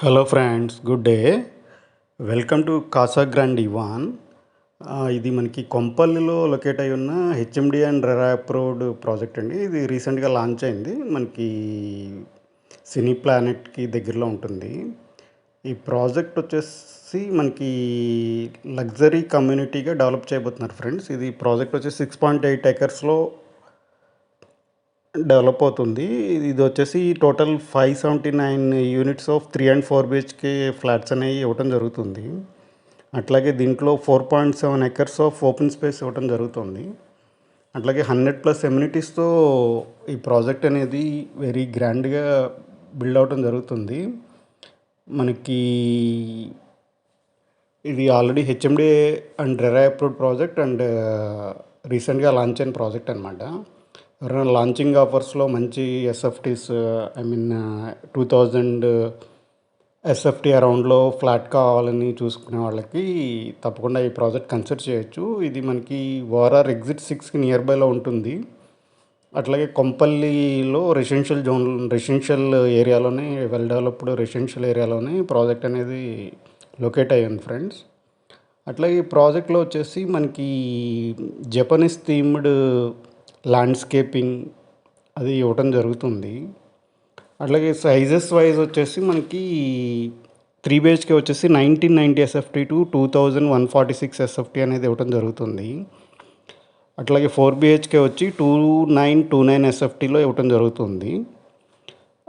Hello friends, good day. Welcome to Casagrand Ivan. ఇది మనకి కొంపల్లిలో లొకేట్ అయి ఉన్న HMD and RERA approved project అండి. ఇది రీసెంట్గా లాంచ్ అయింది. మనకి సినీ ప్లానెట్కి దగ్గరలో ఉంటుంది. ఈ ప్రాజెక్ట్ వచ్చేసి మనకి లగ్జరీ కమ్యూనిటీగా డెవలప్ చేయబోతున్నారు ఫ్రెండ్స్. ఇది ప్రాజెక్ట్ వచ్చేసి 6.8 ఎకర్స్లో డెవలప్ అవుతుంది. ఇది వచ్చేసి total 579 units of 3 and 4 BHK flats అనేవి ఇవ్వటం జరుగుతుంది. అట్లాగే దీంట్లో 4.7 ఎకర్స్ ఆఫ్ ఓపెన్ స్పేస్ ఇవ్వటం జరుగుతుంది. అట్లాగే 100+ ఎమ్యూనిటీస్తో ఈ ప్రాజెక్ట్ అనేది వెరీ గ్రాండ్గా బిల్డ్ అవటం జరుగుతుంది. మనకి ఇది already HMD and RERA approved project and రీసెంట్గా లాంచ్ అయిన ప్రాజెక్ట్ అనమాట. ఎవరైనా లాంచింగ్ ఆఫర్స్లో మంచి ఎస్ఎఫ్టీస్ 2000 ఎస్ఎఫ్టీ అరౌండ్లో ఫ్లాట్ కావాలని చూసుకునే వాళ్ళకి తప్పకుండా ఈ ప్రాజెక్ట్ కన్సిడర్ చేయొచ్చు. ఇది మనకి ఓఆర్ఆర్ ఎగ్జిట్ 6కి నియర్ బైలో ఉంటుంది. అట్లాగే కొంపల్లిలో రెసిడెన్షియల్ ఏరియాలోనే, వెల్ డెవలప్డ్ రెసిడెన్షియల్ ఏరియాలోనే ప్రాజెక్ట్ అనేది లొకేట్ అయ్యింది ఫ్రెండ్స్. అట్లాగే ఈ ప్రాజెక్ట్లో వచ్చేసి మనకి జపనీస్ థీమ్డ్ ల్యాండ్స్కేపింగ్ అది ఇవ్వటం జరుగుతుంది. అట్లాగే సైజెస్ వైజ్ వచ్చేసి మనకి 3 బిహెచ్కే వచ్చేసి 1990 ఎస్ఎఫ్టీ టు 2146 ఎస్ఎఫ్టీ అనేది ఇవ్వటం జరుగుతుంది. అట్లాగే 4 బిహెచ్కే వచ్చి 2929 ఎస్ఎఫ్టీలో ఇవ్వటం జరుగుతుంది.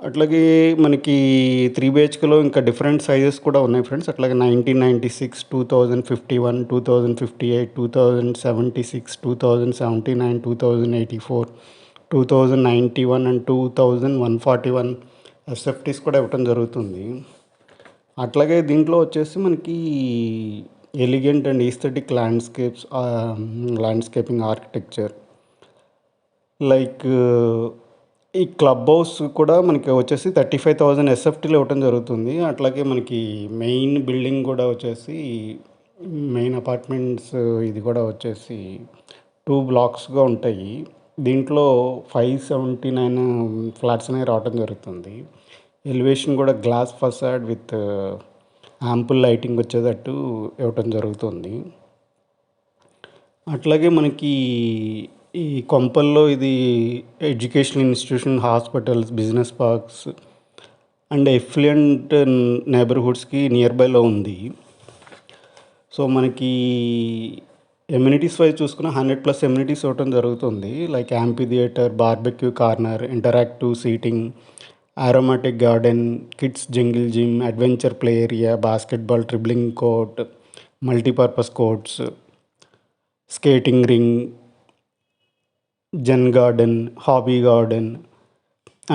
అట్లాగే మనకి 3 బిహెచ్కేలో ఇంకా డిఫరెంట్ సైజెస్ కూడా ఉన్నాయి ఫ్రెండ్స్. అట్లాగే 1996, 2051, 2058, 2076, 2079, 2084, 2091 అండ్ 2141 ఎస్ఎఫ్టీస్ కూడా ఇవ్వటం జరుగుతుంది. అట్లాగే దీంట్లో వచ్చేసి మనకి elegant and aesthetic landscaping architecture like ఈ క్లబ్ హౌస్ కూడా మనకి వచ్చేసి 35,000 ఎస్ఎఫ్టీలో ఇవ్వటం జరుగుతుంది. అట్లాగే మనకి మెయిన్ బిల్డింగ్ కూడా వచ్చేసి మెయిన్ అపార్ట్మెంట్స్ ఇది కూడా వచ్చేసి 2 బ్లాక్స్గా ఉంటాయి. దీంట్లో 579 ఫ్లాట్స్ అనేవి రావటం జరుగుతుంది. ఎలివేషన్ కూడా glass facade with ample lighting వచ్చేటట్టు ఇవ్వటం జరుగుతుంది. అట్లాగే మనకి ఈ కొంపల్లో ఇది educational institution, hospitals, business parks and affluent నైబర్హుడ్స్కి నియర్ బైలో ఉంది. సో మనకి ఎమ్యూనిటీస్ వైజ్ చూసుకున్న 100+ ఎమ్యూనిటీస్ ఇవ్వటం జరుగుతుంది. Like amphitheatre, barbecue corner, interactive seating, aromatic garden, kids jungle gym, adventure play area, basketball, dribbling court, multipurpose courts, skating ring, zen garden, hobby garden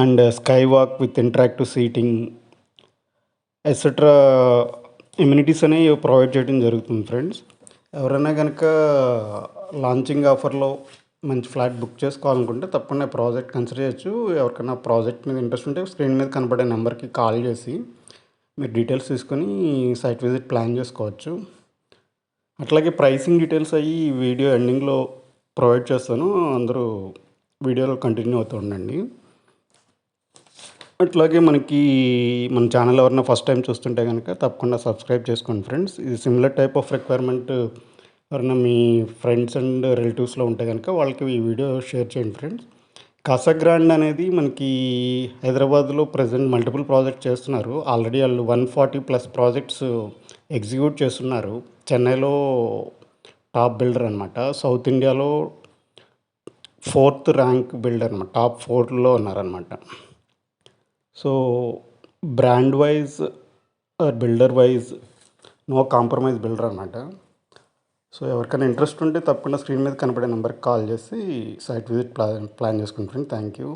and sky walk with interactive seating etcetera amenities అనేవి provide చేయడం జరుగుతుంది friends. ఎవరైనా కనుక launching ఆఫర్లో మంచి flat book చేసుకోవాలనుకుంటే తప్పకుండా project consider చేయొచ్చు. ఎవరికైనా ప్రాజెక్ట్ మీద ఇంట్రెస్ట్ ఉంటే స్క్రీన్ మీద కనబడే నెంబర్కి కాల్ చేసి మీరు డీటెయిల్స్ తీసుకొని సైట్ విజిట్ ప్లాన్ చేసుకోవచ్చు. అట్లాగే ప్రైసింగ్ డీటెయిల్స్ అయ్యి ఈ వీడియో ఎండింగ్లో ప్రొవైడ్ చేస్తాను. అందరూ వీడియోలో కంటిన్యూ అవుతూ ఉండండి. అట్లాగే మనకి మన ఛానల్ ఎవరైనా ఫస్ట్ టైం చూస్తుంటే కనుక తప్పకుండా సబ్స్క్రైబ్ చేసుకోండి ఫ్రెండ్స్. ఇది సిమిలర్ టైప్ ఆఫ్ రిక్వైర్మెంట్ ఎవరైనా మీ ఫ్రెండ్స్ అండ్ రిలేటివ్స్లో ఉంటే కనుక వాళ్ళకి ఈ వీడియో షేర్ చేయండి ఫ్రెండ్స్. కాసా గ్రాండ్ అనేది మనకి హైదరాబాద్లో ప్రజెంట్ మల్టిపుల్ ప్రాజెక్ట్స్ చేస్తున్నారు. ఆల్రెడీ వాళ్ళు 140+ ప్రాజెక్ట్స్ ఎగ్జిక్యూట్ చేస్తున్నారు. చెన్నైలో టాప్ బిల్డర్ అనమాట. సౌత్ ఇండియాలో 4th ర్యాంక్ బిల్డర్ అనమాట. టాప్ 4లో ఉన్నారనమాట. So brand wise builder wise no compromise builder అనమాట. సో ఎవరికైనా ఇంట్రెస్ట్ ఉంటే తప్పకుండా స్క్రీన్ మీద కనపడే నెంబర్కి కాల్ చేసి సైట్ విజిట్ ప్లాన్ చేసుకోండి ఫ్రెండ్. Thank you.